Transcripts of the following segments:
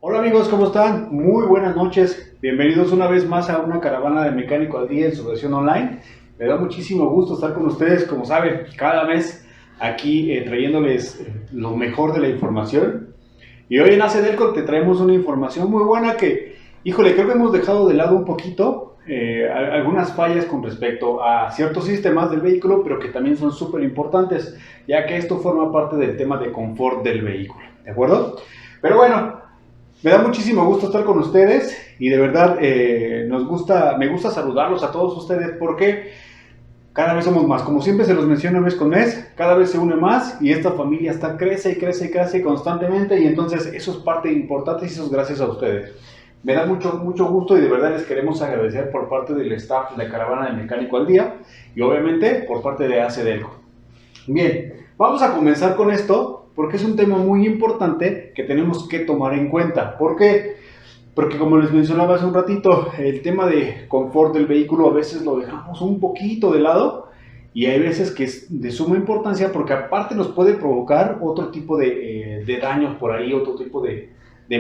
Hola amigos, ¿cómo están? Muy buenas noches. Bienvenidos una vez más a una caravana de Mecánico al Día en su versión online. Me da muchísimo gusto estar con ustedes, como saben, cada mes aquí trayéndoles lo mejor de la información. Y hoy en ACDelco te traemos una información muy buena que, híjole, creo que hemos dejado de lado un poquito algunas fallas con respecto a ciertos sistemas del vehículo, pero que también son súper importantes, ya que esto forma parte del tema de confort del vehículo, ¿de acuerdo? Pero bueno, me da muchísimo gusto estar con ustedes y de verdad me gusta saludarlos a todos ustedes porque cada vez somos más. Como siempre se los menciono mes con mes, cada vez se une más y esta familia crece y crece y crece constantemente y entonces eso es parte importante y eso es gracias a ustedes. Me da mucho gusto y de verdad les queremos agradecer por parte del staff de Caravana de Mecánico al Día y obviamente por parte de ACDelco. Bien, vamos a comenzar con esto porque es un tema muy importante que tenemos que tomar en cuenta. ¿Por qué? Porque como les mencionaba hace un ratito, el tema de confort del vehículo a veces lo dejamos un poquito de lado y hay veces que es de suma importancia porque aparte nos puede provocar otro tipo de daños por ahí, otro tipo de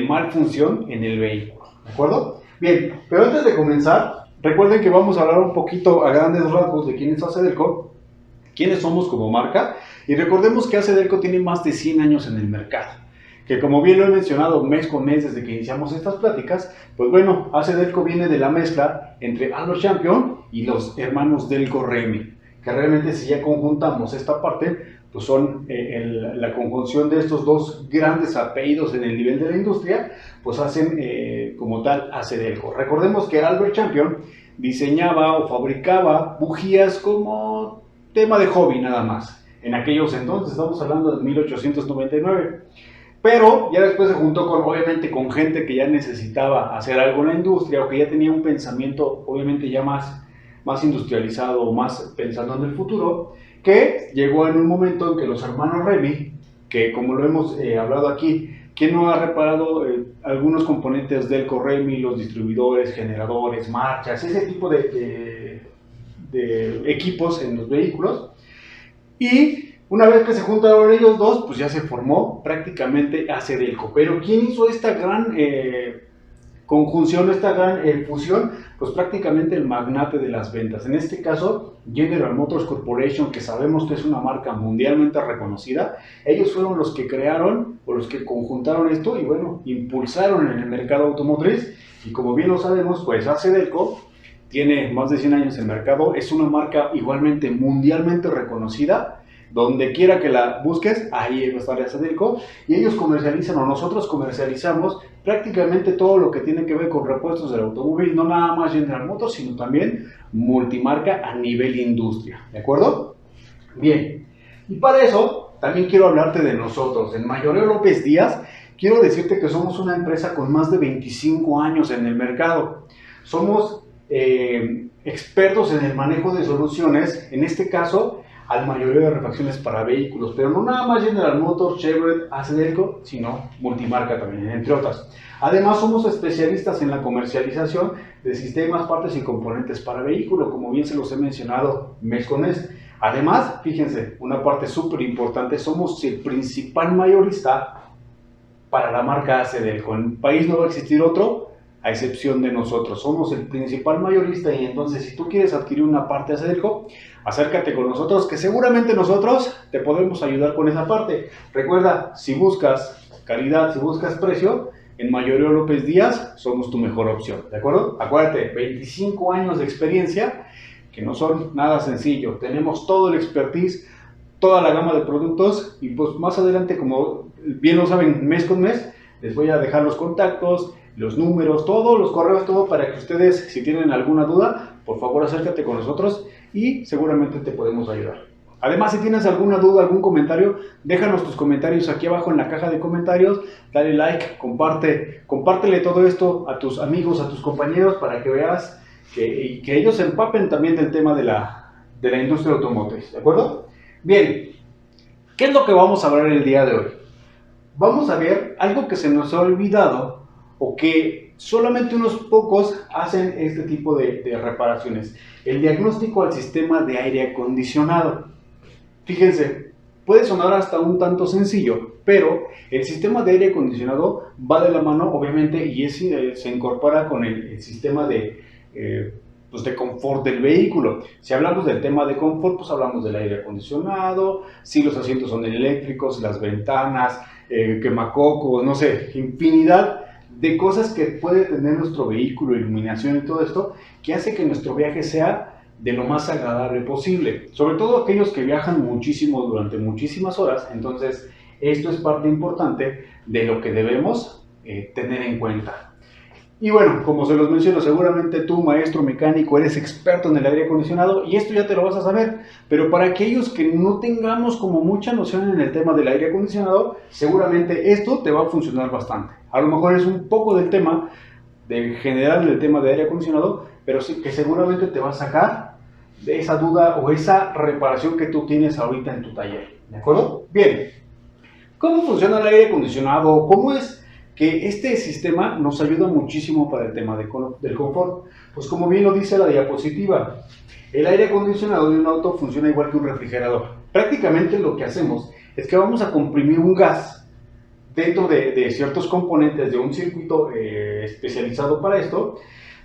malfunción en el vehículo. ¿De acuerdo? Bien, pero antes de comenzar, recuerden que vamos a hablar un poquito a grandes rasgos de quién es ACDelco, quiénes somos como marca y recordemos que ACDelco tiene más de 100 años en el mercado, que como bien lo he mencionado mes con mes desde que iniciamos estas pláticas, pues bueno, ACDelco viene de la mezcla entre Albert Champion y los hermanos Delco Remy, que realmente si ya conjuntamos esta parte, pues son la conjunción de estos dos grandes apellidos en el nivel de la industria, pues hacen como tal ACDelco. Recordemos que Albert Champion diseñaba o fabricaba bujías como tema de hobby nada más. En aquellos entonces, estamos hablando de 1899. Pero ya después se juntó obviamente con gente que ya necesitaba hacer algo en la industria o que ya tenía un pensamiento obviamente ya más industrializado o más pensando en el futuro, que llegó en un momento en que los hermanos Remy, que como lo hemos hablado aquí, ¿quién no ha reparado algunos componentes del Remy, los distribuidores, generadores, marchas, ese tipo de equipos en los vehículos? Y una vez que se juntaron ellos dos, pues ya se formó prácticamente ACDelco. Pero ¿quién hizo esta gran conjunción, esta gran fusión? Pues prácticamente el magnate de las ventas. En este caso, General Motors Corporation, que sabemos que es una marca mundialmente reconocida. Ellos fueron los que crearon o los que conjuntaron esto y bueno, impulsaron en el mercado automotriz. Y como bien lo sabemos, pues ACDelco tiene más de 100 años en el mercado, es una marca igualmente mundialmente reconocida, donde quiera que la busques, ahí va a estar ACDelco, y ellos comercializan o nosotros comercializamos prácticamente todo lo que tiene que ver con repuestos del automóvil, no nada más General Motors, sino también multimarca a nivel industria, ¿de acuerdo? Bien, y para eso también quiero hablarte de nosotros, en Mayoreo López Díaz, quiero decirte que somos una empresa con más de 25 años en el mercado, somos expertos en el manejo de soluciones, en este caso al mayoreo de refacciones para vehículos, pero no nada más General Motors, Chevrolet, ACDelco, sino multimarca también, entre otras. Además somos especialistas en la comercialización de sistemas, partes y componentes para vehículos, como bien se los he mencionado mes con mes. Además, fíjense, una parte súper importante, somos el principal mayorista para la marca ACDelco. En el país no va a existir otro, a excepción de nosotros. Somos el principal mayorista y entonces si tú quieres adquirir una parte de ACDelco, acércate con nosotros que seguramente nosotros te podemos ayudar con esa parte. Recuerda, si buscas calidad, si buscas precio, en Mayoreo López Díaz somos tu mejor opción, ¿de acuerdo? Acuérdate, 25 años de experiencia que no son nada sencillo. Tenemos todo el expertise, toda la gama de productos y pues más adelante, como bien lo saben, mes con mes, les voy a dejar los contactos, los números, todos los correos, todo para que ustedes, si tienen alguna duda, por favor acércate con nosotros y seguramente te podemos ayudar. Además, si tienes alguna duda, algún comentario, déjanos tus comentarios aquí abajo en la caja de comentarios, dale like, compártele todo esto a tus amigos, a tus compañeros para que veas que ellos se empapen también del tema de la industria automotriz, ¿de acuerdo? Bien, ¿qué es lo que vamos a hablar el día de hoy? Vamos a ver algo que se nos ha olvidado o que solamente unos pocos hacen este tipo de reparaciones. El diagnóstico al sistema de aire acondicionado. Fíjense, Puede sonar hasta un tanto sencillo, pero el sistema de aire acondicionado va de la mano, obviamente, y se incorpora con el sistema pues de confort del vehículo. Si hablamos del tema de confort, pues hablamos del aire acondicionado, si los asientos son eléctricos, las ventanas, quemacocos, no sé, infinidad de cosas que puede tener nuestro vehículo, iluminación y todo esto, que hace que nuestro viaje sea de lo más agradable posible. Sobre todo aquellos que viajan muchísimo durante muchísimas horas, entonces esto es parte importante de lo que debemos tener en cuenta. Y bueno, como se los menciono, seguramente tú, maestro mecánico, eres experto en el aire acondicionado y esto ya te lo vas a saber. Pero para aquellos que no tengamos como mucha noción en el tema del aire acondicionado, seguramente esto te va a funcionar bastante. A lo mejor es un poco del tema, de general del tema de aire acondicionado, pero sí que seguramente te va a sacar de esa duda o esa reparación que tú tienes ahorita en tu taller. ¿De acuerdo? Bien. ¿Cómo funciona el aire acondicionado? ¿Cómo es que este sistema nos ayuda muchísimo para el tema del confort? Pues como bien lo dice la diapositiva, el aire acondicionado de un auto funciona igual que un refrigerador. Prácticamente lo que hacemos es que vamos a comprimir un gas dentro de ciertos componentes de un circuito especializado para esto,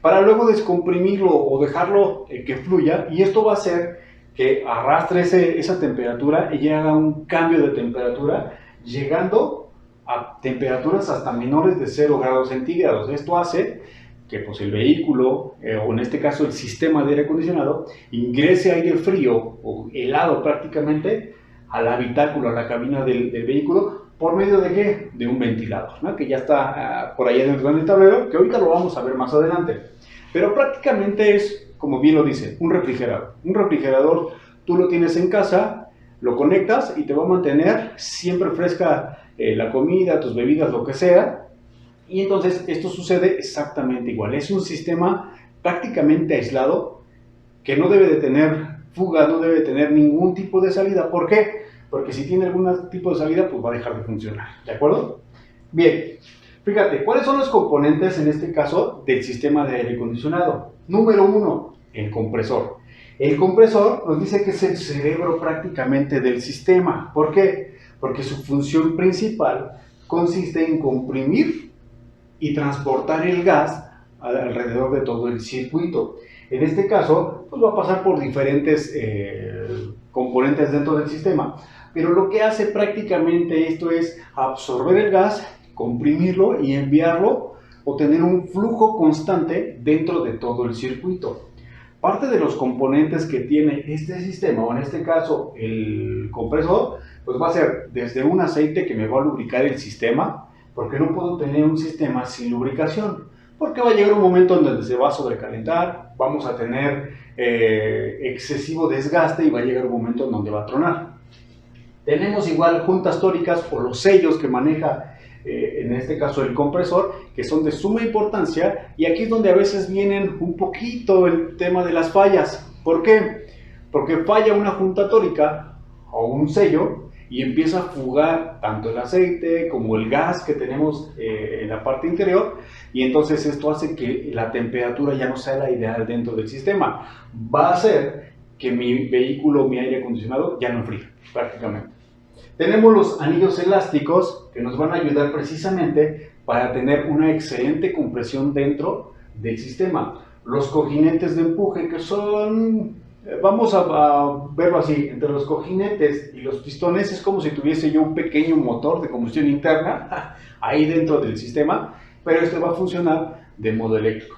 para luego descomprimirlo o dejarlo que fluya, y esto va a hacer que arrastre esa temperatura y haga un cambio de temperatura, llegando a temperaturas hasta menores de 0 grados centígrados. Esto hace que pues, el vehículo, o en este caso el sistema de aire acondicionado, ingrese aire frío o helado prácticamente al habitáculo, a la cabina del vehículo. ¿Por medio de qué? De un ventilador, ¿no? Que ya está por allá dentro del tablero, que ahorita lo vamos a ver más adelante. Pero prácticamente es, como bien lo dice, un refrigerador. Un refrigerador tú lo tienes en casa, lo conectas y te va a mantener siempre fresca la comida, tus bebidas, lo que sea. Y entonces esto sucede exactamente igual. Es un sistema prácticamente aislado que no debe de tener fuga, no debe de tener ningún tipo de salida. ¿Por qué? Porque si tiene algún tipo de salida, pues va a dejar de funcionar. ¿De acuerdo? Bien. Fíjate, ¿cuáles son los componentes en este caso del sistema de aire acondicionado? Número 1, el compresor. El compresor nos dice que es el cerebro prácticamente del sistema. ¿Por qué? Porque su función principal consiste en comprimir y transportar el gas alrededor de todo el circuito. En este caso, pues va a pasar por diferentes componentes dentro del sistema, pero lo que hace prácticamente esto es absorber el gas, comprimirlo y enviarlo o tener un flujo constante dentro de todo el circuito. Parte de los componentes que tiene este sistema, o en este caso el compresor, pues va a ser desde un aceite que me va a lubricar el sistema, porque no puedo tener un sistema sin lubricación, porque va a llegar un momento en donde se va a sobrecalentar, vamos a tener excesivo desgaste y va a llegar un momento en donde va a tronar. Tenemos igual juntas tóricas o los sellos que maneja en este caso el compresor, que son de suma importancia, y aquí es donde a veces vienen un poquito el tema de las fallas. ¿Por qué? Porque falla una junta tórica o un sello y empieza a fugar tanto el aceite como el gas que tenemos en la parte interior, y entonces esto hace que la temperatura ya no sea la ideal dentro del sistema. Va a hacer que mi vehículo, mi aire acondicionado ya no enfríe prácticamente. Tenemos los anillos elásticos que nos van a ayudar precisamente para tener una excelente compresión dentro del sistema. Los cojinetes de empuje, que son, vamos a verlo así, entre los cojinetes y los pistones es como si tuviese yo un pequeño motor de combustión interna ahí dentro del sistema, pero este va a funcionar de modo eléctrico.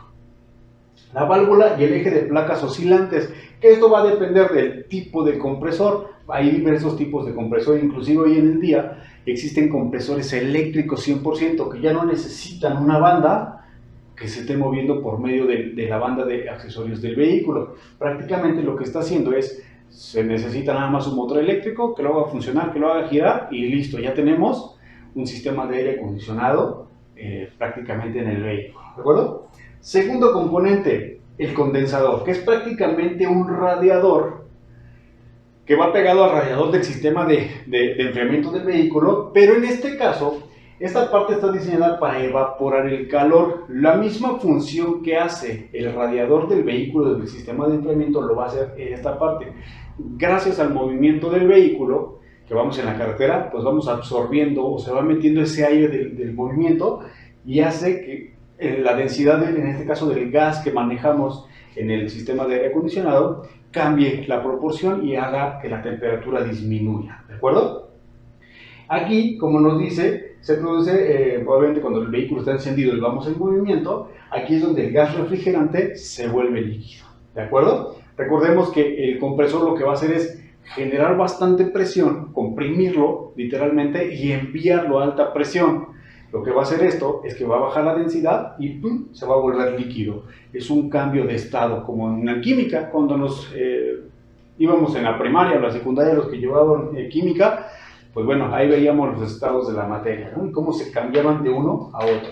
La válvula y el eje de placas oscilantes, que esto va a depender del tipo de compresor. Hay diversos tipos de compresor, inclusive hoy en el día existen compresores eléctricos 100% que ya no necesitan una banda que se esté moviendo por medio de la banda de accesorios del vehículo. Prácticamente lo que está haciendo es, se necesita nada más un motor eléctrico que lo haga funcionar, que lo haga girar y listo, ya tenemos un sistema de aire acondicionado prácticamente en el vehículo. ¿De acuerdo? Segundo componente, el condensador, que es prácticamente un radiador que va pegado al radiador del sistema de enfriamiento del vehículo, pero en este caso, esta parte está diseñada para evaporar el calor. La misma función que hace el radiador del vehículo del sistema de enfriamiento lo va a hacer en esta parte. Gracias al movimiento del vehículo, que vamos en la carretera, pues vamos absorbiendo o se va metiendo ese aire del movimiento y hace que la densidad, en este caso del gas que manejamos en el sistema de aire acondicionado, cambie la proporción y haga que la temperatura disminuya, ¿de acuerdo? Aquí, como nos dice, se produce, obviamente cuando el vehículo está encendido y vamos en movimiento, aquí es donde el gas refrigerante se vuelve líquido, ¿de acuerdo? Recordemos que el compresor lo que va a hacer es generar bastante presión, comprimirlo literalmente y enviarlo a alta presión. Lo que va a hacer esto es que va a bajar la densidad y ¡pum!, se va a volver líquido. Es un cambio de estado, como en la química, cuando nos íbamos en la primaria o la secundaria, los que llevaban química, pues bueno, ahí veíamos los estados de la materia, ¿no? Y cómo se cambiaban de uno a otro.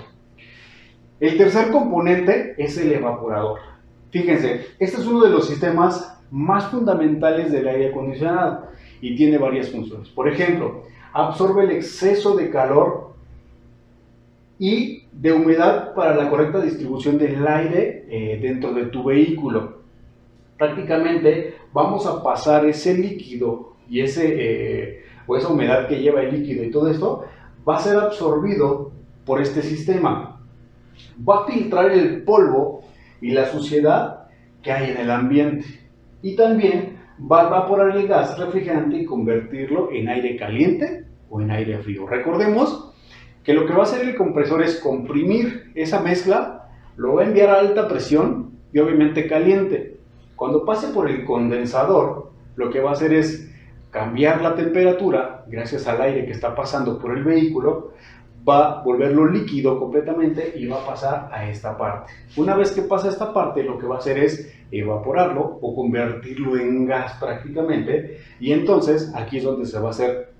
El tercer componente es el evaporador. Fíjense, este es uno de los sistemas más fundamentales del aire acondicionado y tiene varias funciones. Por ejemplo, absorbe el exceso de calor y de humedad para la correcta distribución del aire dentro de tu vehículo. Prácticamente vamos a pasar ese líquido y o esa humedad que lleva el líquido y todo esto va a ser absorbido por este sistema. Va a filtrar el polvo y la suciedad que hay en el ambiente y también va a evaporar el gas refrigerante y convertirlo en aire caliente o en aire frío. Recordemos que lo que va a hacer el compresor es comprimir esa mezcla, lo va a enviar a alta presión y obviamente caliente. Cuando pase por el condensador, lo que va a hacer es cambiar la temperatura gracias al aire que está pasando por el vehículo, va a volverlo líquido completamente y va a pasar a esta parte. Una vez que pasa a esta parte, lo que va a hacer es evaporarlo o convertirlo en gas prácticamente, y entonces aquí es donde se va a hacer,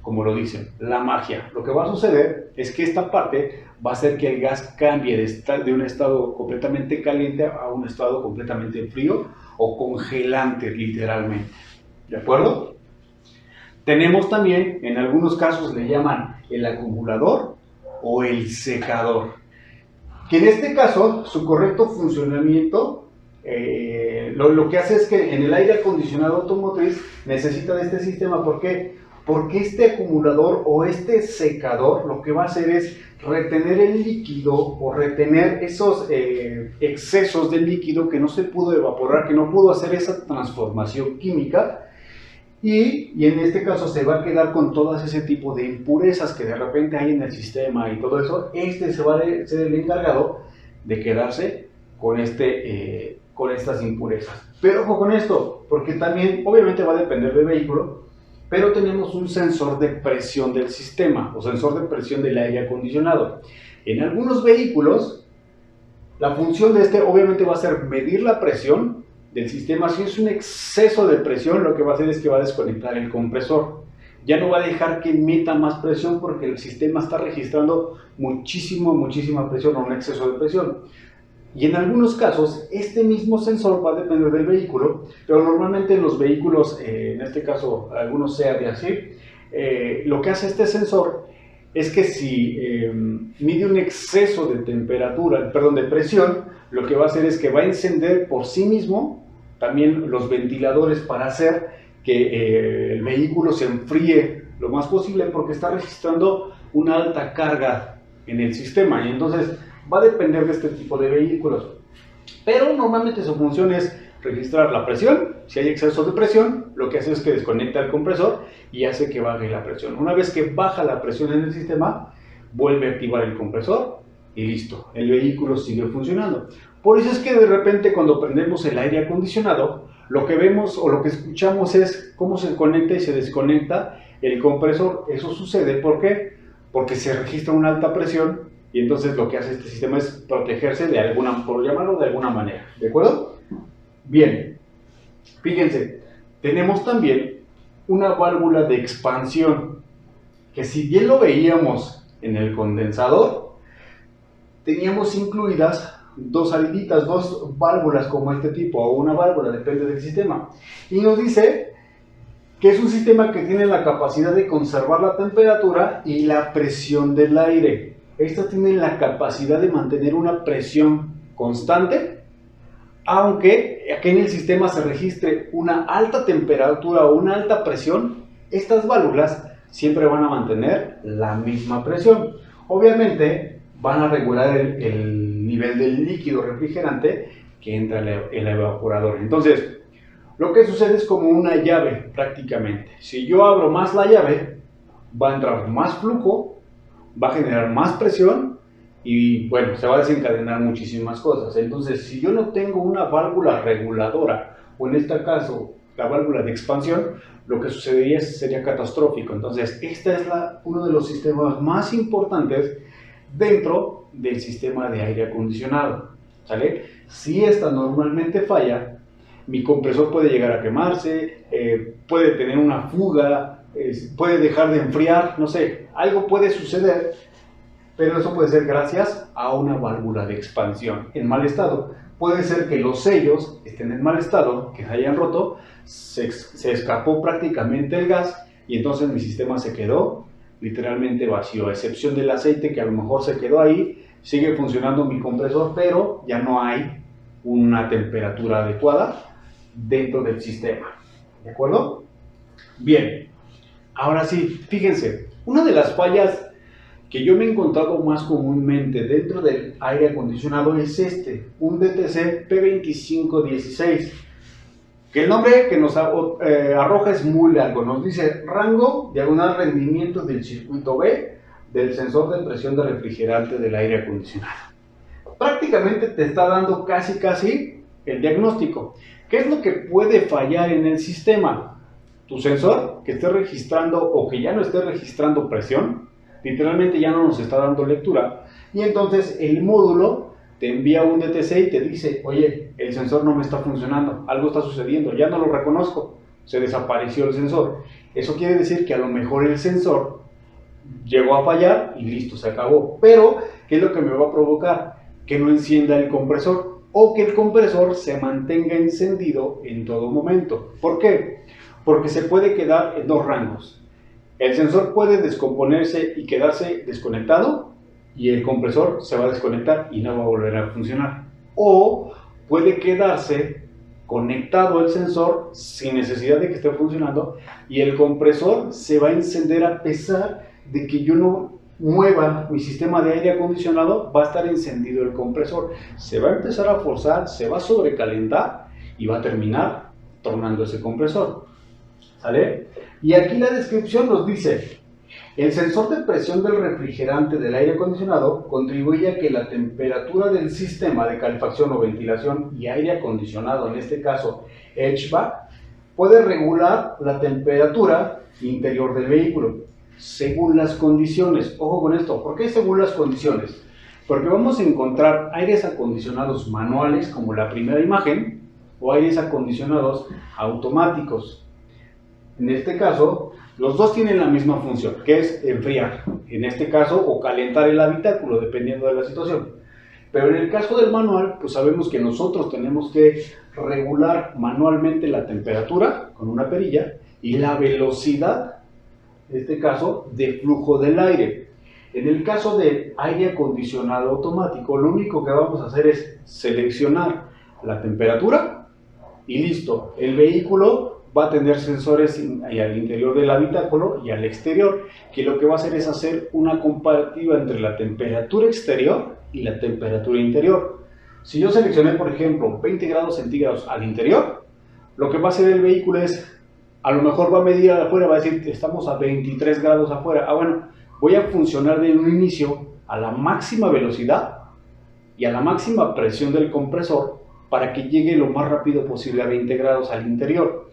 como lo dicen, la magia. Lo que va a suceder es que esta parte va a hacer que el gas cambie de un estado completamente caliente a un estado completamente frío o congelante literalmente, ¿de acuerdo? Tenemos también, en algunos casos le llaman el acumulador o el secador, que en este caso su correcto funcionamiento lo que hace es que en el aire acondicionado automotriz necesita de este sistema. ¿Por qué? Porque este acumulador o este secador lo que va a hacer es retener el líquido o retener esos excesos de líquido que no se pudo evaporar, que no pudo hacer esa transformación química. Y en este caso se va a quedar con todas ese tipo de impurezas que de repente hay en el sistema y todo eso. Se va a ser el encargado de quedarse con estas impurezas. Pero ojo con esto, porque también obviamente va a depender del vehículo, pero tenemos un sensor de presión del sistema o sensor de presión del aire acondicionado. En algunos vehículos, la función de este obviamente va a ser medir la presión del sistema. Si es un exceso de presión, lo que va a hacer es que va a desconectar el compresor. Ya no va a dejar que meta más presión porque el sistema está registrando muchísima presión o un exceso de presión. Y en algunos casos, este mismo sensor va a depender del vehículo, pero normalmente en los vehículos, en este caso algunos SEAT y así, lo que hace este sensor es que si mide un exceso de de presión, lo que va a hacer es que va a encender por sí mismo también los ventiladores para hacer que el vehículo se enfríe lo más posible, porque está registrando una alta carga en el sistema, y entonces va a depender de este tipo de vehículos. Pero normalmente su función es registrar la presión. Si hay exceso de presión, lo que hace es que desconecta el compresor y hace que baje la presión. Una vez que baja la presión en el sistema, vuelve a activar el compresor y listo, el vehículo sigue funcionando. Por eso es que de repente cuando prendemos el aire acondicionado, lo que vemos o lo que escuchamos es cómo se conecta y se desconecta el compresor. Eso sucede, ¿por qué? Porque se registra una alta presión y entonces lo que hace este sistema es protegerse de alguna, por llamarlo de alguna manera, ¿de acuerdo? Bien, fíjense, tenemos también una válvula de expansión, que si bien lo veíamos en el condensador, teníamos incluidas dos saliditas, dos válvulas como este tipo, o una válvula, depende del sistema, y nos dice que es un sistema que tiene la capacidad de conservar la temperatura y la presión del aire. Estas tienen la capacidad de mantener una presión constante, aunque aquí en el sistema se registre una alta temperatura o una alta presión, Estas válvulas siempre van a mantener la misma presión. Obviamente van a regular el nivel del líquido refrigerante que entra el evaporador. Entonces, lo que sucede es como una llave prácticamente. Si yo abro más la llave, va a entrar más flujo, va a generar más presión y bueno, se va a desencadenar muchísimas cosas. Entonces, si yo no tengo una válvula reguladora, o en este caso la válvula de expansión, lo que sucedería sería catastrófico. Entonces, este es uno de los sistemas más importantes dentro del sistema de aire acondicionado, ¿sale? Si esta normalmente falla, mi compresor puede llegar a quemarse, puede tener una fuga, puede dejar de enfriar, no sé, algo puede suceder, pero eso puede ser gracias a una válvula de expansión en mal estado. Puede ser que los sellos estén en mal estado, que se hayan roto, se escapó prácticamente el gas y entonces mi sistema se quedó literalmente vacío, a excepción del aceite que a lo mejor se quedó ahí, sigue funcionando mi compresor, pero ya no hay una temperatura adecuada dentro del sistema, ¿de acuerdo? Bien, ahora sí, fíjense, una de las fallas que yo me he encontrado más comúnmente dentro del aire acondicionado es un DTC P2516, que el nombre que nos arroja es muy largo, nos dice rango diagonal rendimiento del circuito B del sensor de presión de refrigerante del aire acondicionado. Prácticamente te está dando casi el diagnóstico. ¿Qué es lo que puede fallar en el sistema? Tu sensor que esté registrando o que ya no esté registrando presión, literalmente ya no nos está dando lectura, y entonces el módulo te envía un DTC y te dice, oye, el sensor no me está funcionando, algo está sucediendo, ya no lo reconozco, se desapareció el sensor. Eso quiere decir que a lo mejor el sensor llegó a fallar y listo, se acabó. Pero, ¿qué es lo que me va a provocar? Que no encienda el compresor o que el compresor se mantenga encendido en todo momento. ¿Por qué? Porque se puede quedar en dos rangos. El sensor puede descomponerse y quedarse desconectado y el compresor se va a desconectar y no va a volver a funcionar. O puede quedarse conectado el sensor sin necesidad de que esté funcionando y el compresor se va a encender a pesar de que yo no mueva mi sistema de aire acondicionado, va a estar encendido el compresor. Se va a empezar a forzar, se va a sobrecalentar y va a terminar tornando ese compresor. ¿Sale? Y aquí la descripción nos dice: el sensor de presión del refrigerante del aire acondicionado contribuye a que la temperatura del sistema de calefacción o ventilación y aire acondicionado, en este caso HVAC, puede regular la temperatura interior del vehículo según las condiciones. Ojo con esto, ¿por qué según las condiciones? Porque vamos a encontrar aires acondicionados manuales, como la primera imagen, o aires acondicionados automáticos. En este caso, los dos tienen la misma función, que es enfriar, en este caso, o calentar el habitáculo, dependiendo de la situación. Pero en el caso del manual, pues sabemos que nosotros tenemos que regular manualmente la temperatura con una perilla y la velocidad, en este caso, de flujo del aire. En el caso de aire acondicionado automático, lo único que vamos a hacer es seleccionar la temperatura y listo. El vehículo va a tener sensores al interior del habitáculo y al exterior, que lo que va a hacer es hacer una comparativa entre la temperatura exterior y la temperatura interior. Si yo seleccioné, por ejemplo, 20 grados centígrados al interior, lo que va a hacer el vehículo es, a lo mejor va a medir afuera, va a decir, estamos a 23 grados afuera. Bueno, voy a funcionar de un inicio a la máxima velocidad y a la máxima presión del compresor para que llegue lo más rápido posible a 20 grados al interior.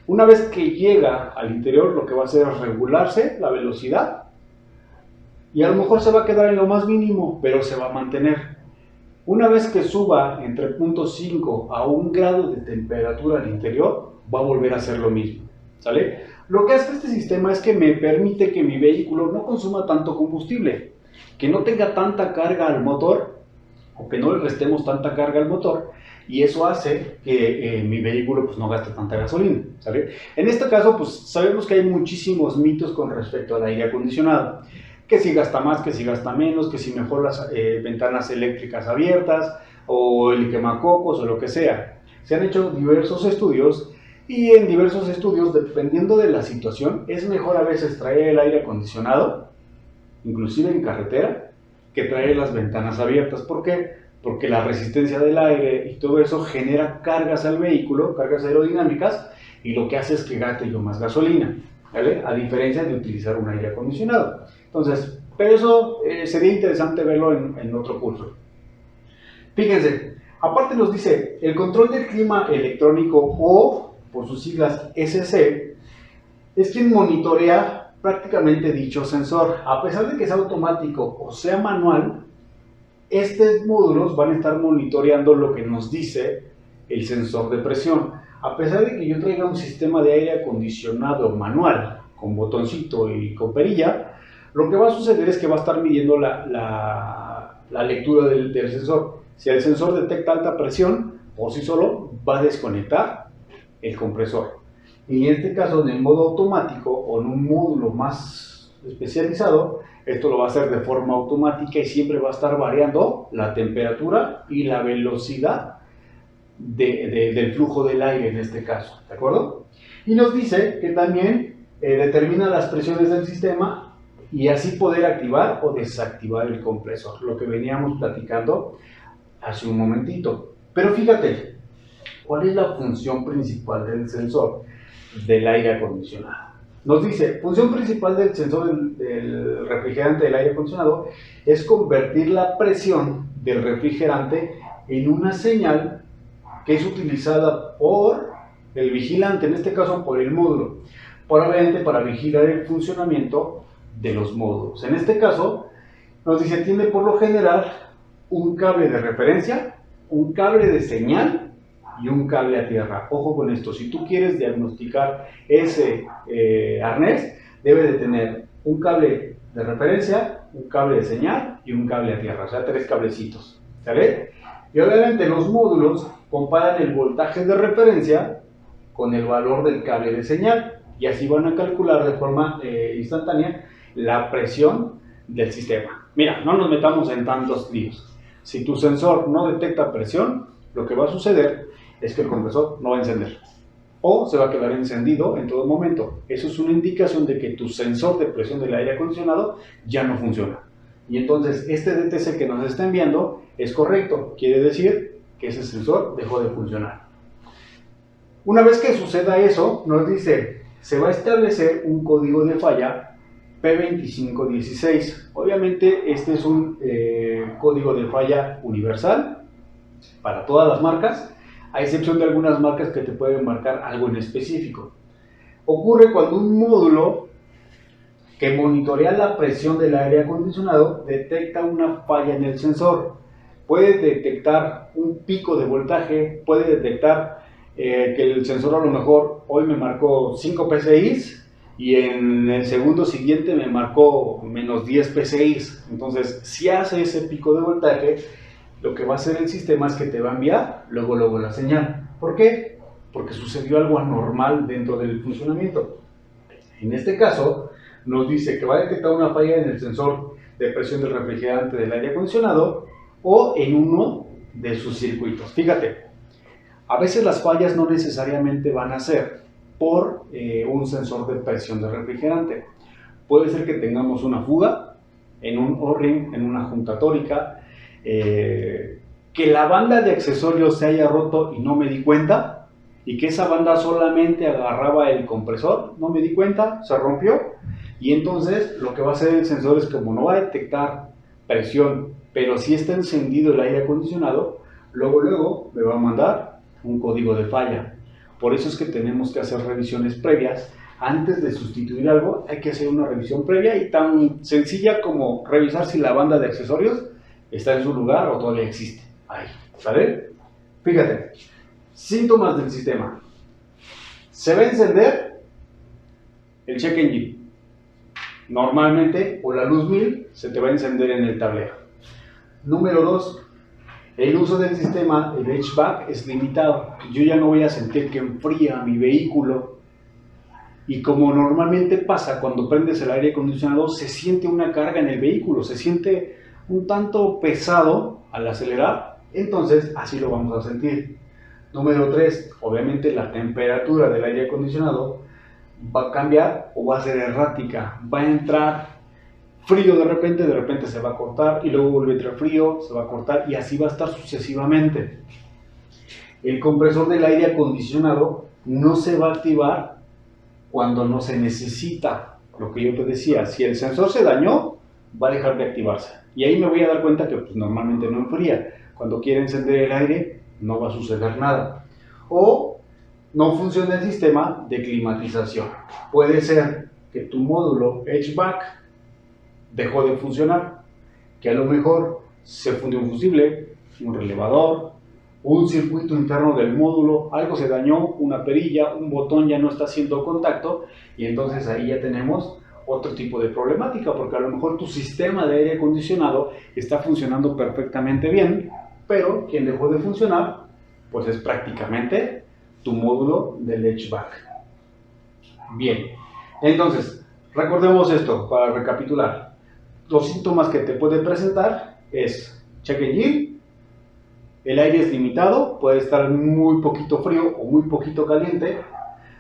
Una vez que llega al interior, lo que va a hacer es regularse la velocidad y a lo mejor se va a quedar en lo más mínimo, pero se va a mantener. Una vez que suba entre 0.5 a 1 grado de temperatura al interior, va a volver a hacer lo mismo, ¿sale? Lo que hace este sistema es que me permite que mi vehículo no consuma tanto combustible, que no tenga tanta carga al motor, o que no le restemos tanta carga al motor, y eso hace que mi vehículo pues, no gaste tanta gasolina, ¿sale? En este caso, pues sabemos que hay muchísimos mitos con respecto al aire acondicionado, que si gasta más, que si gasta menos, que si mejor las ventanas eléctricas abiertas, o el quemacocos, o lo que sea. Se han hecho diversos estudios Y en diversos estudios, dependiendo de la situación, es mejor a veces traer el aire acondicionado, inclusive en carretera, que traer las ventanas abiertas. ¿Por qué? Porque la resistencia del aire y todo eso genera cargas al vehículo, cargas aerodinámicas, y lo que hace es que gaste yo más gasolina, ¿vale? A diferencia de utilizar un aire acondicionado. Entonces, pero eso sería interesante verlo en otro curso. Fíjense, aparte nos dice, el control del clima electrónico, o por sus siglas SC, es quien monitorea prácticamente dicho sensor. A pesar de que sea automático o sea manual, estos módulos van a estar monitoreando lo que nos dice el sensor de presión. A pesar de que yo traiga un sistema de aire acondicionado manual, con botoncito y con perilla, lo que va a suceder es que va a estar midiendo la lectura del sensor. Si el sensor detecta alta presión, por sí solo va a desconectar el compresor. Y en este caso, en modo automático o en un módulo más especializado, esto lo va a hacer de forma automática y siempre va a estar variando la temperatura y la velocidad del flujo del aire en este caso, ¿de acuerdo? Y nos dice que también determina las presiones del sistema y así poder activar o desactivar el compresor, lo que veníamos platicando hace un momentito. Pero fíjate, ¿cuál es la función principal del sensor del aire acondicionado? Nos dice, función principal del sensor del refrigerante del aire acondicionado es convertir la presión del refrigerante en una señal que es utilizada por el vigilante, en este caso por el módulo, obviamente para vigilar el funcionamiento de los módulos. En este caso, nos dice, tiene por lo general un cable de referencia, un cable de señal y un cable a tierra. Ojo con esto, si tú quieres diagnosticar ese arnés, debe de tener un cable de referencia, un cable de señal y un cable a tierra, o sea, 3 cablecitos, ¿sale? Y obviamente los módulos comparan el voltaje de referencia con el valor del cable de señal y así van a calcular de forma instantánea la presión del sistema. Mira, no nos metamos en tantos líos. Si tu sensor no detecta presión, lo que va a suceder es que el compresor no va a encender o se va a quedar encendido en todo momento. Eso es una indicación de que tu sensor de presión del aire acondicionado ya no funciona. Y entonces este DTC que nos está enviando es correcto, quiere decir que ese sensor dejó de funcionar. Una vez que suceda eso, nos dice, se va a establecer un código de falla P2516. Obviamente este es un código de falla universal para todas las marcas, a excepción de algunas marcas que te pueden marcar algo en específico. Ocurre cuando un módulo que monitorea la presión del aire acondicionado detecta una falla en el sensor. Puede detectar un pico de voltaje, puede detectar que el sensor a lo mejor hoy me marcó 5 PSI y en el segundo siguiente me marcó menos 10 PSI. Entonces, si hace ese pico de voltaje, lo que va a hacer el sistema es que te va a enviar luego la señal. ¿Por qué? Porque sucedió algo anormal dentro del funcionamiento. En este caso, nos dice que va a detectar una falla en el sensor de presión del refrigerante del aire acondicionado o en uno de sus circuitos. Fíjate, a veces las fallas no necesariamente van a ser por un sensor de presión del refrigerante. Puede ser que tengamos una fuga en un O-ring, en una junta tórica, que la banda de accesorios se haya roto y no me di cuenta, y que esa banda solamente agarraba el compresor, no me di cuenta, se rompió, y entonces lo que va a hacer el sensor es, como no va a detectar presión, pero sí está encendido el aire acondicionado, luego me va a mandar un código de falla. Por eso es que tenemos que hacer revisiones previas. Antes de sustituir algo, hay que hacer una revisión previa y tan sencilla como revisar si la banda de accesorios está en su lugar o todavía existe. Ahí, ¿sale? Fíjate, síntomas del sistema. Se va a encender el check engine. Normalmente, o la luz 1000, se te va a encender en el tablero. Número 2. El uso del sistema, el HVAC, es limitado. Yo ya no voy a sentir que enfría mi vehículo. Y como normalmente pasa cuando prendes el aire acondicionado, se siente una carga en el vehículo, se siente un tanto pesado al acelerar, entonces así lo vamos a sentir. Número 3, obviamente la temperatura del aire acondicionado va a cambiar o va a ser errática. Va a entrar frío de repente se va a cortar y luego vuelve a entrar frío, se va a cortar y así va a estar sucesivamente. El compresor del aire acondicionado no se va a activar cuando no se necesita. Lo que yo te decía, si el sensor se dañó, va a dejar de activarse. Y ahí me voy a dar cuenta que pues, normalmente no enfría. Cuando quiere encender el aire, no va a suceder nada. O no funciona el sistema de climatización. Puede ser que tu módulo HVAC dejó de funcionar, que a lo mejor se fundió un fusible, un relevador, un circuito interno del módulo, algo se dañó, una perilla, un botón ya no está haciendo contacto y entonces ahí ya tenemos otro tipo de problemática, porque a lo mejor tu sistema de aire acondicionado está funcionando perfectamente bien, pero quien dejó de funcionar pues es prácticamente tu módulo del HVAC. Bien, entonces recordemos esto para recapitular. Los síntomas que te puede presentar es check engine. El aire es limitado, puede estar muy poquito frío o muy poquito caliente.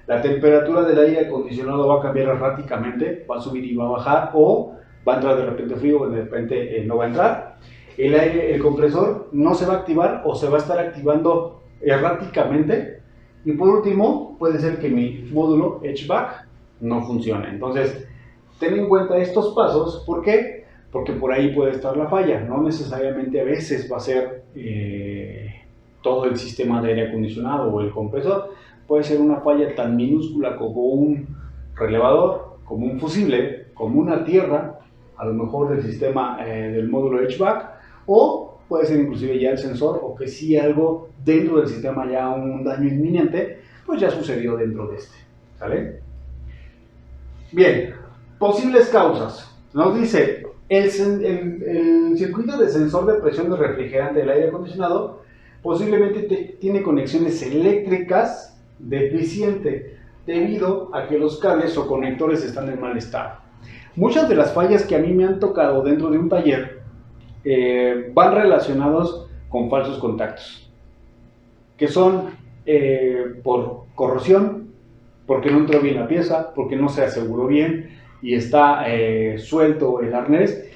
La temperatura del aire acondicionado va a cambiar erráticamente, va a subir y va a bajar, o va a entrar de repente frío o de repente no va a entrar. El compresor no se va a activar o se va a estar activando erráticamente. Y por último, puede ser que mi módulo HVAC no funcione. Entonces, ten en cuenta estos pasos. ¿Por qué? Porque por ahí puede estar la falla. No necesariamente a veces va a ser todo el sistema de aire acondicionado o el compresor. Puede ser una falla tan minúscula como un relevador, como un fusible, como una tierra, a lo mejor del sistema del módulo HVAC, o puede ser inclusive ya el sensor, o que si algo dentro del sistema, ya un daño inminente, pues ya sucedió dentro de este. ¿Sale? Bien, posibles causas. Nos dice, el circuito de sensor de presión de refrigerante del aire acondicionado posiblemente tiene conexiones eléctricas deficientes debido a que los cables o conectores están en mal estado. Muchas de las fallas que a mí me han tocado dentro de un taller van relacionados con falsos contactos, que son por corrosión, porque no entró bien la pieza, porque no se aseguró bien y está suelto el arnés.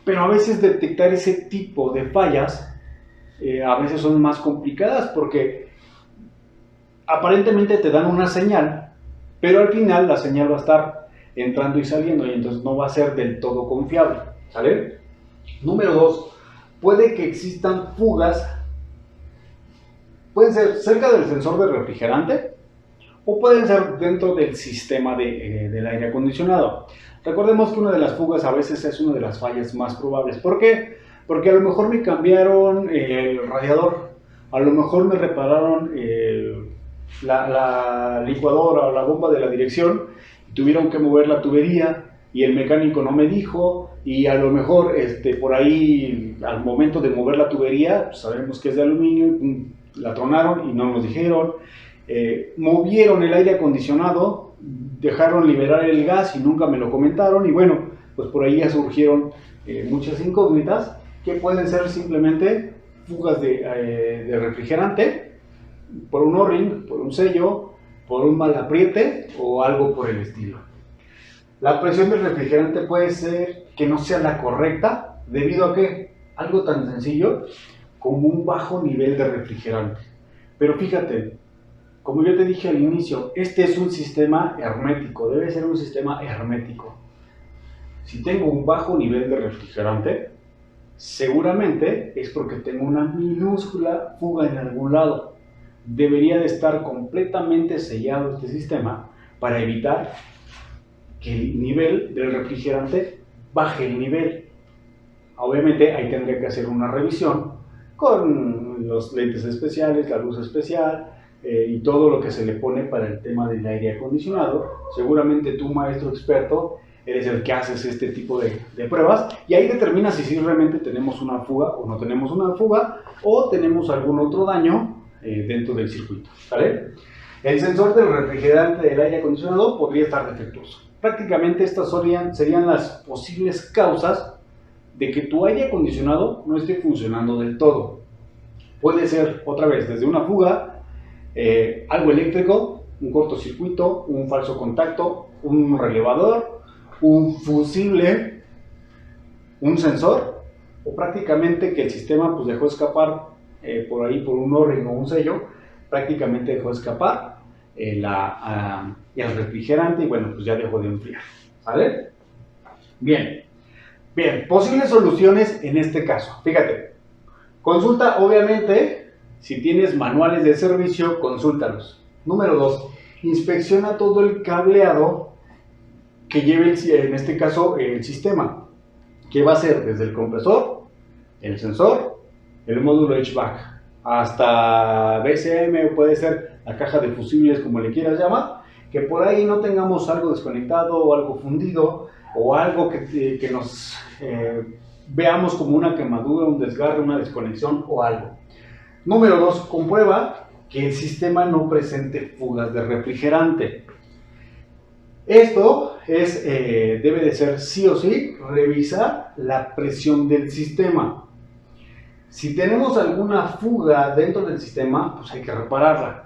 Pero a veces detectar ese tipo de fallas a veces son más complicadas, porque aparentemente te dan una señal, pero al final la señal va a estar entrando y saliendo y entonces no va a ser del todo confiable. ¿Sale? Número 2, puede que existan fugas, pueden ser cerca del sensor de refrigerante o pueden ser dentro del sistema del aire acondicionado. Recordemos que una de las fugas a veces es una de las fallas más probables. ¿Por qué? Porque a lo mejor me cambiaron el radiador, a lo mejor me repararon la licuadora o la bomba de la dirección y tuvieron que mover la tubería y el mecánico no me dijo, y a lo mejor por ahí al momento de mover la tubería, pues sabemos que es de aluminio, la tronaron y no nos dijeron. Movieron el aire acondicionado, dejaron liberar el gas y nunca me lo comentaron, y bueno, pues por ahí ya surgieron muchas incógnitas que pueden ser simplemente fugas de refrigerante, por un O-ring, por un sello, por un mal apriete o algo por el estilo. La presión del refrigerante puede ser que no sea la correcta, debido a que algo tan sencillo como un bajo nivel de refrigerante. Pero fíjate, como yo te dije al inicio, este es un sistema hermético, debe ser un sistema hermético. Si tengo un bajo nivel de refrigerante, seguramente es porque tengo una minúscula fuga en algún lado. Debería de estar completamente sellado este sistema para evitar que el nivel del refrigerante baje el nivel. Obviamente ahí tendría que hacer una revisión con los lentes especiales, la luz especial, y todo lo que se le pone para el tema del aire acondicionado. Seguramente tú, maestro experto, eres el que haces este tipo de pruebas, y ahí determinas si realmente tenemos una fuga o no tenemos una fuga, o tenemos algún otro daño dentro del circuito. ¿Vale? El sensor del refrigerante del aire acondicionado podría estar defectuoso. Prácticamente estas serían las posibles causas de que tu aire acondicionado no esté funcionando del todo. Puede ser, otra vez, desde una fuga, algo eléctrico, un cortocircuito, un falso contacto, un relevador, un fusible, un sensor, o prácticamente que el sistema pues dejó escapar por ahí por un O-ring o un sello, prácticamente dejó escapar el refrigerante y bueno, pues ya dejó de enfriar, ¿vale? Bien, posibles soluciones en este caso, fíjate, consulta obviamente, si tienes manuales de servicio, consúltalos. Número 2, inspecciona todo el cableado que lleve en este caso el sistema, que va a ser desde el compresor, el sensor, el módulo HVAC, hasta BCM o puede ser la caja de fusibles como le quieras llamar, que por ahí no tengamos algo desconectado o algo fundido o algo que nos veamos como una quemadura, un desgarre, una desconexión o algo. Número 2, comprueba que el sistema no presente fugas de refrigerante. Esto debe de ser sí o sí revisar la presión del sistema. Si tenemos alguna fuga dentro del sistema, pues hay que repararla.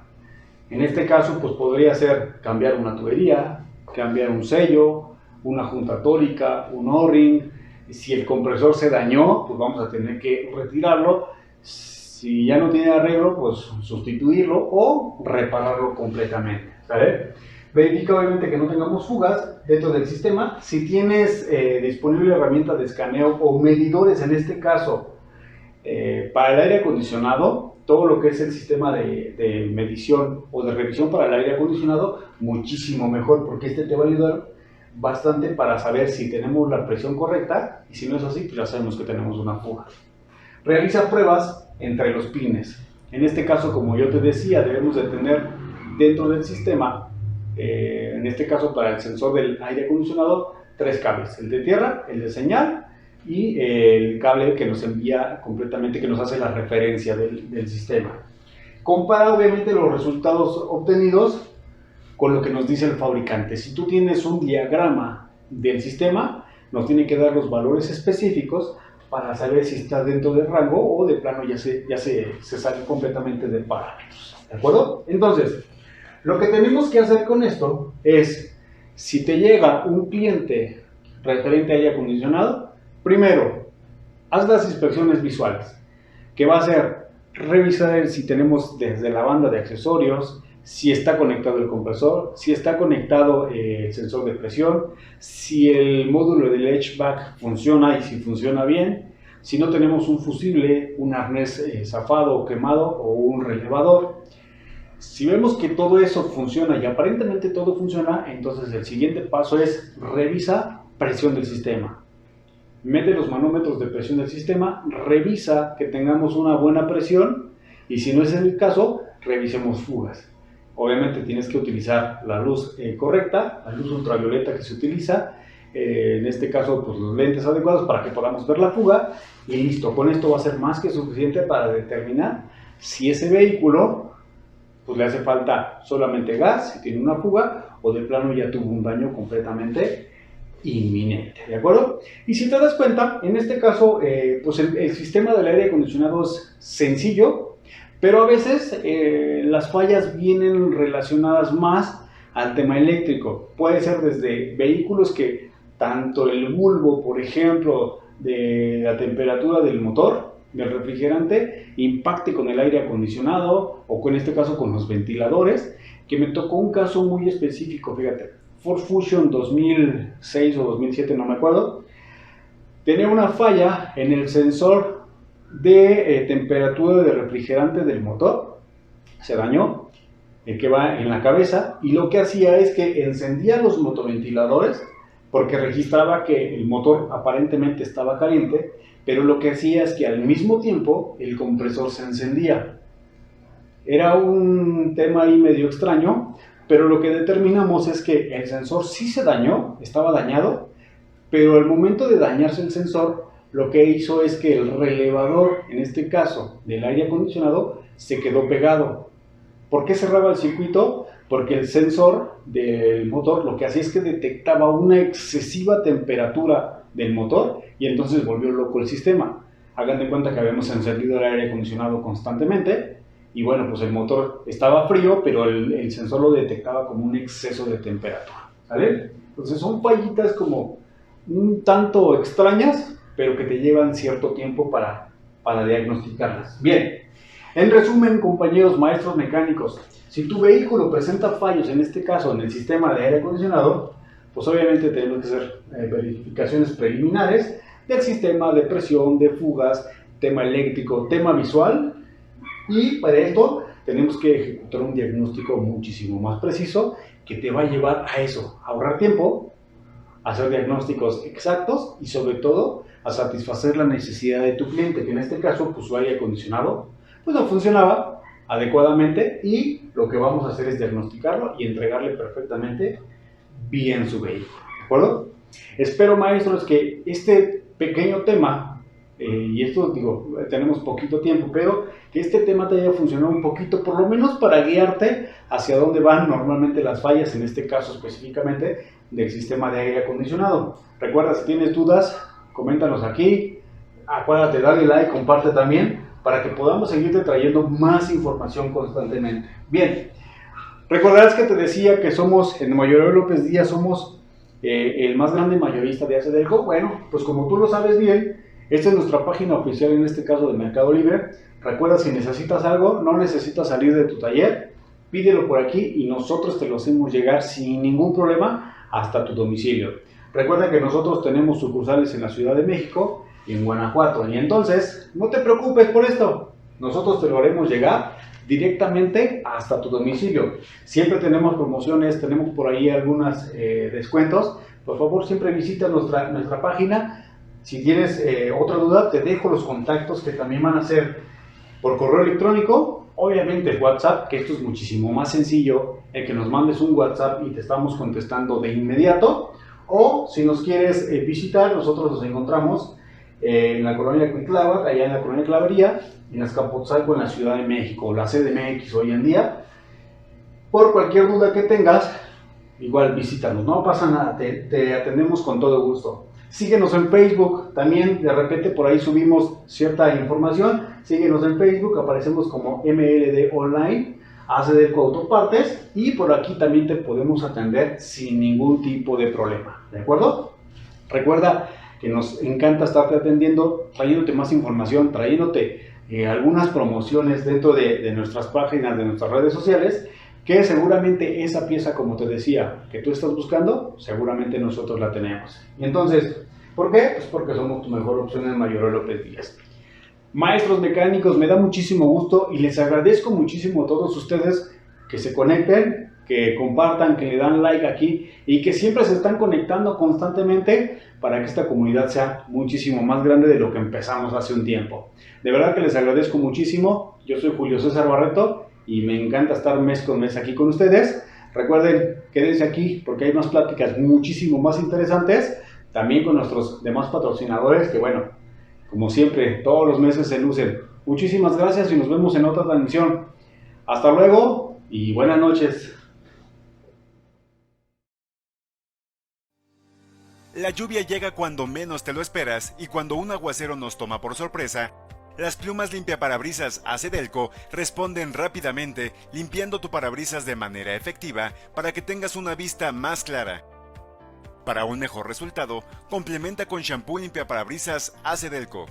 En este caso, pues podría ser cambiar una tubería, cambiar un sello, una junta tórica, un O-ring. Si el compresor se dañó, pues vamos a tener que retirarlo. Si ya no tiene arreglo, pues sustituirlo o repararlo completamente, ¿sabes? Verifica obviamente que no tengamos fugas dentro del sistema. Si tienes disponible herramienta de escaneo o medidores, en este caso, para el aire acondicionado, todo lo que es el sistema de medición o de revisión para el aire acondicionado, muchísimo mejor, porque este te va a ayudar bastante para saber si tenemos la presión correcta, y si no es así, pues ya sabemos que tenemos una fuga. Realiza pruebas entre los pines. En este caso, como yo te decía, debemos de tener dentro del sistema, en este caso para el sensor del aire acondicionado, 3 cables, el de tierra, el de señal y el cable que nos envía completamente, que nos hace la referencia del sistema. Compara obviamente los resultados obtenidos con lo que nos dice el fabricante. Si tú tienes un diagrama del sistema, nos tiene que dar los valores específicos para saber si está dentro del rango o de plano ya se sale completamente de parámetros, ¿de acuerdo? Entonces, lo que tenemos que hacer con esto es, si te llega un cliente referente a aire acondicionado, primero, haz las inspecciones visuales, que va a ser revisar si tenemos desde la banda de accesorios, si está conectado el compresor, si está conectado el sensor de presión, si el módulo del HVAC funciona y si funciona bien, si no tenemos un fusible, un arnés zafado o quemado o un relevador. Si vemos que todo eso funciona y aparentemente todo funciona, entonces el siguiente paso es revisa presión del sistema. Mete los manómetros de presión del sistema, revisa que tengamos una buena presión y si no es el caso, revisemos fugas. Obviamente tienes que utilizar la luz correcta, la luz ultravioleta que se utiliza, en este caso pues los lentes adecuados para que podamos ver la fuga y listo. Con esto va a ser más que suficiente para determinar si ese vehículo pues le hace falta solamente gas, si tiene una fuga o de plano ya tuvo un daño completamente inminente, ¿de acuerdo? Y si te das cuenta, en este caso pues el sistema del aire acondicionado es sencillo, pero a veces las fallas vienen relacionadas más al tema eléctrico. Puede ser desde vehículos que tanto el bulbo, por ejemplo, de la temperatura del motor, del refrigerante, impacte con el aire acondicionado o en este caso con los ventiladores, que me tocó un caso muy específico, fíjate, Ford Fusion 2006 o 2007, no me acuerdo, tenía una falla en el sensor de temperatura de refrigerante del motor, se dañó, el que va en la cabeza, y lo que hacía es que encendía los motoventiladores porque registraba que el motor aparentemente estaba caliente, pero lo que hacía es que al mismo tiempo el compresor se encendía. Era un tema ahí medio extraño, pero lo que determinamos es que el sensor sí se dañó, estaba dañado, pero al momento de dañarse el sensor, lo que hizo es que el relevador, en este caso del aire acondicionado, se quedó pegado. ¿Por qué cerraba el circuito? Porque el sensor del motor lo que hacía es que detectaba una excesiva temperatura del motor y entonces volvió loco el sistema. Hagan de cuenta que habíamos encendido el aire acondicionado constantemente y bueno, pues el motor estaba frío, pero el sensor lo detectaba como un exceso de temperatura, ¿vale? Entonces son fallitas como un tanto extrañas, pero que te llevan cierto tiempo para diagnosticarlas. Bien, en resumen, compañeros maestros mecánicos, si tu vehículo presenta fallos, en este caso en el sistema de aire acondicionado, pues obviamente tenemos que hacer verificaciones preliminares del sistema de presión, de fugas, tema eléctrico, tema visual, y para esto tenemos que ejecutar un diagnóstico muchísimo más preciso que te va a llevar a eso, a ahorrar tiempo, a hacer diagnósticos exactos y sobre todo a satisfacer la necesidad de tu cliente, que en este caso pues su aire acondicionado pues no funcionaba adecuadamente, y lo que vamos a hacer es diagnosticarlo y entregarle perfectamente bien su vehículo, ¿de acuerdo? Espero, maestros, que este pequeño tema, y esto digo, tenemos poquito tiempo, pero que este tema te haya funcionado un poquito, por lo menos para guiarte hacia dónde van normalmente las fallas, en este caso específicamente del sistema de aire acondicionado. Recuerda, si tienes dudas, coméntanos aquí, acuérdate, dale like, comparte también, para que podamos seguirte trayendo más información constantemente. Bien, recordarás que te decía que somos, en Mayoreo López Díaz, somos el más grande mayorista de ACDelco. Bueno, pues como tú lo sabes bien, esta es nuestra página oficial, en este caso de Mercado Libre. Recuerda, si necesitas algo, no necesitas salir de tu taller, pídelo por aquí y nosotros te lo hacemos llegar sin ningún problema hasta tu domicilio. Recuerda que nosotros tenemos sucursales en la Ciudad de México y en Guanajuato, y entonces no te preocupes por esto, nosotros te lo haremos llegar directamente hasta tu domicilio. Siempre tenemos promociones, tenemos por ahí algunos descuentos. Por favor, siempre visita nuestra página. Si tienes otra duda, te dejo los contactos que también van a ser por correo electrónico, obviamente WhatsApp, que esto es muchísimo más sencillo, el que nos mandes un WhatsApp y te estamos contestando de inmediato. O si nos quieres visitar, nosotros nos encontramos en la colonia Cuitláhuac, allá en la colonia Clavería, en Azcapotzalco, en la Ciudad de México, la CDMX hoy en día. Por cualquier duda que tengas, igual visítanos, no pasa nada, te atendemos con todo gusto. Síguenos en Facebook, también de repente por ahí subimos cierta información. Síguenos en Facebook, aparecemos como MLD Online, ACDelco Autopartes, y por aquí también te podemos atender sin ningún tipo de problema, ¿de acuerdo? Recuerda que nos encanta estarte atendiendo, trayéndote más información, trayéndote algunas promociones dentro de nuestras páginas, de nuestras redes sociales, que seguramente esa pieza, como te decía, que tú estás buscando, seguramente nosotros la tenemos. Y entonces, ¿por qué? Pues porque somos tu mejor opción en Mayoreo López Díaz. Maestros mecánicos, me da muchísimo gusto y les agradezco muchísimo a todos ustedes que se conecten, que compartan, que le dan like aquí y que siempre se están conectando constantemente para que esta comunidad sea muchísimo más grande de lo que empezamos hace un tiempo. De verdad que les agradezco muchísimo. Yo soy Julio César Barreto y me encanta estar mes con mes aquí con ustedes. Recuerden, quédense aquí porque hay más pláticas muchísimo más interesantes, también con nuestros demás patrocinadores que, bueno, como siempre, todos los meses se lucen. Muchísimas gracias y nos vemos en otra transmisión. Hasta luego y buenas noches. La lluvia llega cuando menos te lo esperas y cuando un aguacero nos toma por sorpresa, las plumas limpiaparabrisas ACDelco responden rápidamente, limpiando tu parabrisas de manera efectiva para que tengas una vista más clara. Para un mejor resultado, complementa con shampoo limpiaparabrisas ACDelco.